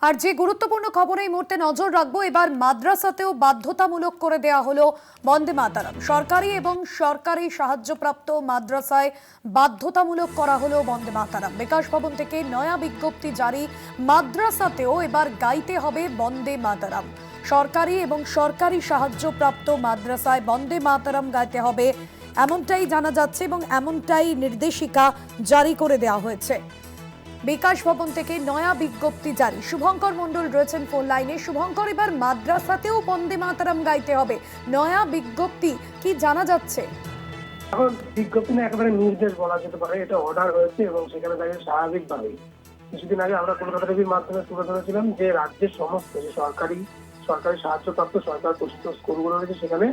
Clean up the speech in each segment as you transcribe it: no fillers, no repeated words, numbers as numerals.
আর যে গুরুত্বপূর্ণ খবরে এই মুহূর্তে নজর রাখবো, এবার মাদ্রাসাতেও বাধ্যতামূলক করে দেওয়া হলো বন্দে মাতরম। সরকারি এবং সরকারি সাহায্যপ্রাপ্ত মাদ্রাসায় বাধ্যতামূলক করা হলো বন্দে মাতরম। বিকাশ ভবন থেকে নয়া বিজ্ঞপ্তি জারি, মাদ্রাসাতেও এবার গাইতে হবে বন্দে মাতরম। সরকারি এবং সরকারি সাহায্যপ্রাপ্ত মাদ্রাসায় বন্দে মাতরম গাইতে হবে, এমনটাই জানা যাচ্ছে এবং এমনটাই নির্দেশিকা জারি করে দেওয়া হয়েছে। বিকাশ ভবন থেকে নয়া বিজ্ঞপ্তি জারি। শুভঙ্কর মণ্ডল রয়েছেন ফোন লাইনে। শুভঙ্কর, এবার মাদ্রাসাতেও বন্দে মাতরম গাইতে হবে, নয়া বিজ্ঞপ্তি কি জানা যাচ্ছে? এখন বিজ্ঞপ্তি না, একেবারে নির্দেশ বলা যেতে পারে। এটা অর্ডার হয়েছে এবং সেখানে দাঁড়িয়ে স্বাভাবিকভাবেই কিছুদিন আগে আমরা কলকাতা টিভির মাধ্যমে তুলে ধরেছিলাম যে রাজ্যের সমস্ত যে সরকারি সাহায্যপ্রাপ্ত সরকার পোষিত স্কুলগুলো রয়েছে, সেখানে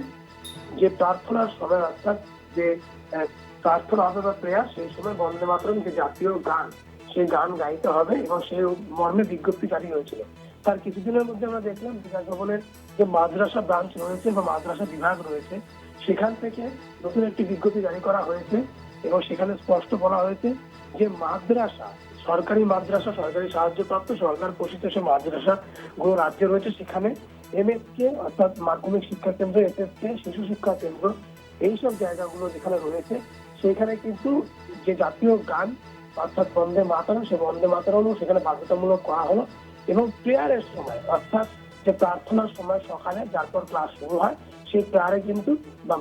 যে প্রার্থনার সময়, অর্থাৎ যে প্রার্থনা হবে বা প্রেয়ার, সেই সময় বন্দে মাতরম যে জাতীয় গান, সেই গান গাইতে হবে এবং সেই মর্মে বিজ্ঞপ্তি জারি হয়েছিল। তার কিছুদিনের মধ্যে আমরা দেখলাম বিকাশ ভবনের যে মাদ্রাসা ব্রাঞ্চ রয়েছে বা মাদ্রাসা বিভাগ রয়েছে, সেখান থেকে নতুন একটি বিজ্ঞপ্তি জারি করা হয়েছে এবং সেখানে স্পষ্ট বলা হয়েছে যে মাদ্রাসা, সরকারি মাদ্রাসা, সরকারি সাহায্যপ্রাপ্ত সরকার পোষিত সে মাদ্রাসা গুলো রাজ্যে রয়েছে, সেখানে এমএসকে অর্থাৎ মাধ্যমিক শিক্ষা কেন্দ্র, এসএসকে শিশু শিক্ষা কেন্দ্র, এইসব জায়গাগুলো যেখানে রয়েছে সেখানে কিন্তু যে জাতীয় গান অর্থাৎ বন্দে মাতরম, সে বন্দে মাতরমও সেখানে বাধ্যতামূলক করা হলো। এবং প্রেয়ারের সময়, অর্থাৎ যে প্রার্থনার সময় সকালে, যারপর ক্লাস শুরু হয়, সেই প্রেয়ারে কিন্তু বা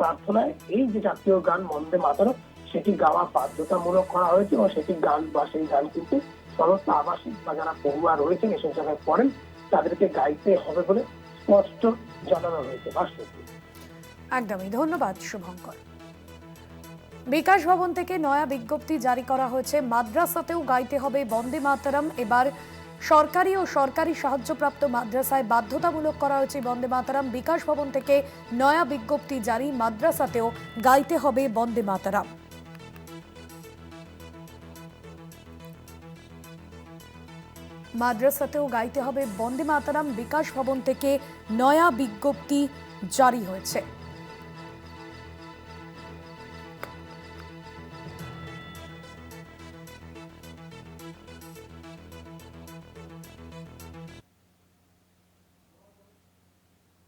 প্রার্থনায় এই যে জাতীয় গান বন্দে মাতরম, সেটি গাওয়া বাধ্যতামূলক করা হয়েছে এবং সেটি গান বা সেই গান কিন্তু সমস্ত আবাসিক বা যারা পড়ুয়া রয়েছেন এসব জায়গায় পড়েন তাদেরকে গাইতে হবে বলে স্পষ্ট জানানো হয়েছে। একদমই, ধন্যবাদ শুভঙ্কর। বিকাশ ভবন থেকে নয়া বিজ্ঞপ্তি জারি করা হয়েছে, মাদ্রাসাতেও গাইতে হবে বন্দে মাতরম। এবার সরকারি ও সরকারি সাহায্যপ্রাপ্ত মাদ্রাসায় বাধ্যতামূলক করা হয়েছে বন্দে মাতরম। বিকাশ ভবন থেকে নয়া বিজ্ঞপ্তি জারি, মাদ্রাসাতেও গাইতে হবে বন্দে মাতরম। মাদ্রাসাতেও গাইতে হবে বন্দে মাতরম। বিকাশ ভবন থেকে নয়া বিজ্ঞপ্তি জারি হয়েছে।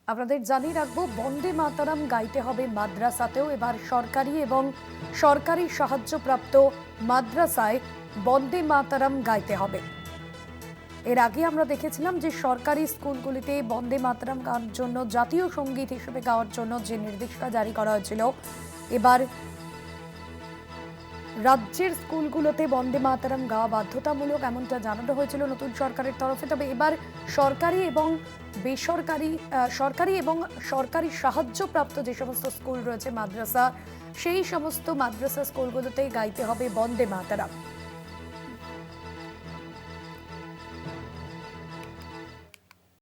আপনাদের জানিয়ে রাখবো, বন্দে মাতরম গাইতে হবে মাদ্রাসাতেও। এবার সরকারি এবং সরকারি সাহায্যপ্রাপ্ত মাদ্রাসায় বন্দে মাতরম গাইতে হবে। এর আগে আমরা দেখেছিলাম যে সরকারি স্কুলগুলিতে বন্দে মাতরম গাওয়ার জন্য, জাতীয় সঙ্গীত হিসেবে গাওয়ার জন্য যে নির্দেশিকা জারি করা হয়েছিল, এবার রাজ্যের স্কুলগুলোতে বন্দে মাতরম গাওয়া বাধ্যতামূলক, এমনটা জানানো হয়েছিল নতুন সরকারের তরফে। তবে এবার সরকারি এবং বেসরকারি, সরকারি এবং সরকারি সাহায্যপ্রাপ্ত যে সমস্ত স্কুল রয়েছে মাদ্রাসা, সেই সমস্ত মাদ্রাসা স্কুলগুলোতে গাইতে হবে বন্দে মাতরম।